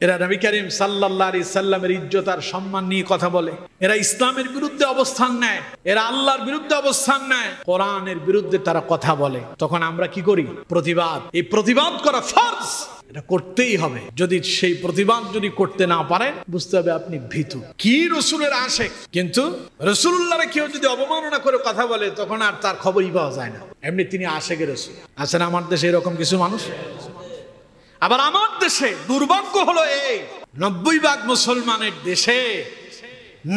এরা নবী করিম সাল্লাল্লাহু আলাইহি সাল্লামের ইজ্জত আর সম্মান নিয়ে কথা বলে, এরা ইসলামের বিরুদ্ধে অবস্থান নেয়, এরা আল্লাহর বিরুদ্ধে অবস্থান নেয়, কোরআনের বিরুদ্ধে তারা কথা বলে। তখন আমরা কি করি? প্রতিবাদ। এই প্রতিবাদ করা ফরজ, এটা করতেই হবে। যদি সেই প্রতিবাদ যদি করতে না পারেন, বুঝতে হবে আপনি ভীতু। কি রাসূলের আশিক, কিন্তু রাসূলুল্লাহরে কেউ যদি অবমাননা করে কথা বলে, তখন আর তার খবরই পাওয়া যায় না। এমনি তিনি আশিকের রাসূল। আছেন আমার দেশে এরকম কিছু মানুষ। আবার আমার দেশে দুর্ভাগ্য হলো এই, 90% মুসলমানের দেশে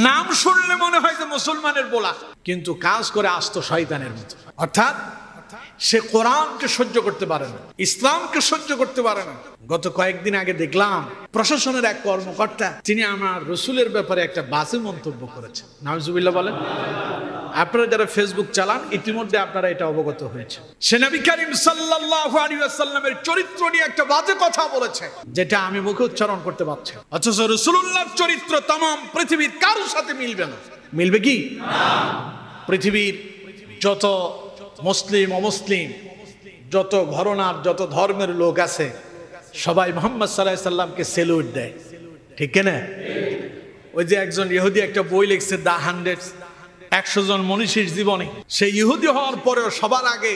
নাম শুনলে মনে হয় যে মুসলমানের বলা, কিন্তু কাজ করে আস্ত শয়তানের মতো। অর্থাৎ সে কোরআনকে সহ্য করতে পারে না, ইসলামকে সহ্য করতে পারে না। গত কয়েকদিন আগে দেখলাম প্রশাসনের এক কর্মকর্তা, তিনি আমার রসুলের ব্যাপারে একটা বাজে মন্তব্য করেছেন। নাউজুবিল্লাহ বলেন। আপনারা যারা ফেসবুক চালান, ইতিমধ্যে আপনারা এটা অবগত হয়েছে। সে নবী করিম সাল্লাল্লাহু আলাইহি ওয়াসাল্লামের চরিত্র নিয়ে একটা বাজে কথা বলেছে, যেটা আমি মুখে উচ্চারণ করতে পারছি। অথচ রাসূলুল্লাহর চরিত্র तमाम পৃথিবীর কারোর সাথে মিলবে না। মিলবে কি? না। পৃথিবীর যত মুসলিম অমুসলিম, যত ঘরানার, যত ধর্মের লোক আছে, সবাই মুহাম্মদ সাল্লাল্লাহু আলাইহি সাল্লামকে সেলুট দেয়, ঠিক না? ওই যে একজন ইহুদি একটা বই লিখছে, দা 100 জন মনীষীর জীবনে। সেই ইহুদি হওয়ার পরেও সবার আগে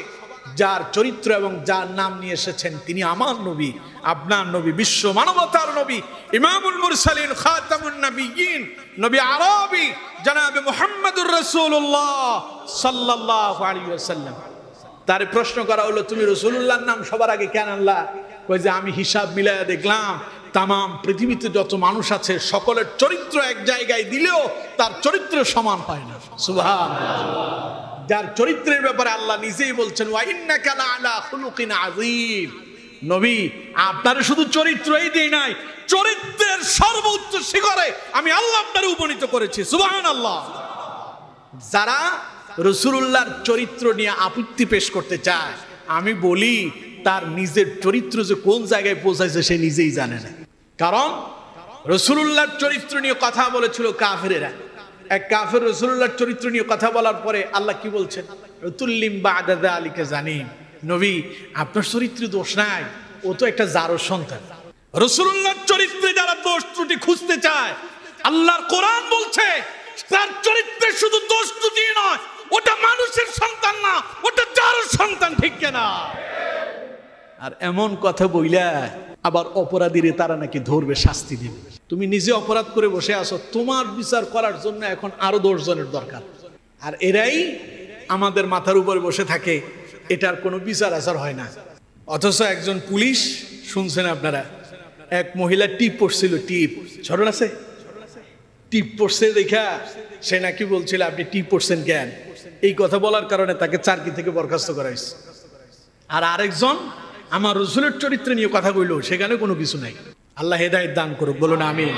যার চরিত্র এবং যার নাম নিয়ে এসেছেন, তিনি আমার নবী, আপনার নবী, বিশ্ব মানবতার নবী, ইমামুল মুরসালিন, খাতামুন নবিয়্যিন, নবী আরবি জনাবে মুহাম্মদুর রাসূলুল্লাহ সাল্লাল্লাহু আলাইহি ওয়াসাল্লাম। তার প্রশ্ন করা হলো, তুমি রাসূলুল্লাহর নাম সবার আগে কেন আনলা? কই যে আমি হিসাব মিলায়া দেখলাম, তামাম পৃথিবীতে যত মানুষ আছে সকলের চরিত্র এক জায়গায় দিলেও তার চরিত্র সমান হয় না। সুবহানাল্লাহ। যার চরিত্রের ব্যাপারে আল্লাহ নিজেই বলছেন, ওয়া ইন্নাকা লাআলা খুলুকিন আযীম। নবী, আপনার শুধু চরিত্রই দেই নাই, চরিত্রের সর্বোচ্চ শিখরে আমি আল্লাহ আপনারে উপনীত করেছি। সুবহানাল্লাহ। যারা রাসূলুল্লাহর চরিত্র নিয়ে আপত্তি পেশ করতে চায়, আমি বলি তার নিজের চরিত্র যে কোন জায়গায় পৌঁছাইছে সে নিজেই জানে না। কারণ রাসূলুল্লাহর চরিত্র নিয়ে কথা বলেছিল কাফেরেরা। এক কাফের রাসূলুল্লাহর চরিত্র নিয়ে কথা বলার পরে আল্লাহ কি বলছেন? উতুল্লিম বা'দা যালিকা জানিম। নবী, আপনার চরিত্রে দোষ নাই, ও তো একটা জারোর সন্তান। রাসূলুল্লাহর চরিত্রে যারা দোষ ত্রুটি খুঁজতে চায়, আল্লাহর কোরআন বলছে তার চরিত্রে শুধু দোষ ত্রুটি নয়, ওটা মানুষের সন্তান না, ওটা জারোর সন্তান, ঠিক কিনা? আর এমন কথা বইলা আবার অপরাধীরে তারা নাকি ধরবে, শাস্তি দেবে। তুমি নিজে অপরাধ করে বসে আছো, তোমার বিচার করার জন্য এখন আরো 10 জনের দরকার। আর এরাই আমাদের মাথার উপরে বসে থাকে, এটার কোনো বিচার আচার হয় না। অথচ একজন পুলিশ, শুনছেন আপনারা, এক মহিলা টিপ পড়ছিল, টিপ ছড়ন আছে, টিপ পড়ছে দেখা সে নাকি বলছিল, আপনি টিপ পড়ছেন কেন? এই কথা বলার কারণে তাকে চাকরি থেকে বরখাস্ত করা হয়েছে। আর আরেকজন আমার রাসূলের চরিত্র নিয়ে কথা কইলো, সেখানে কোনো কিছু নাই। আল্লাহ হেদায়েত দান করুক, বলুন আমিন।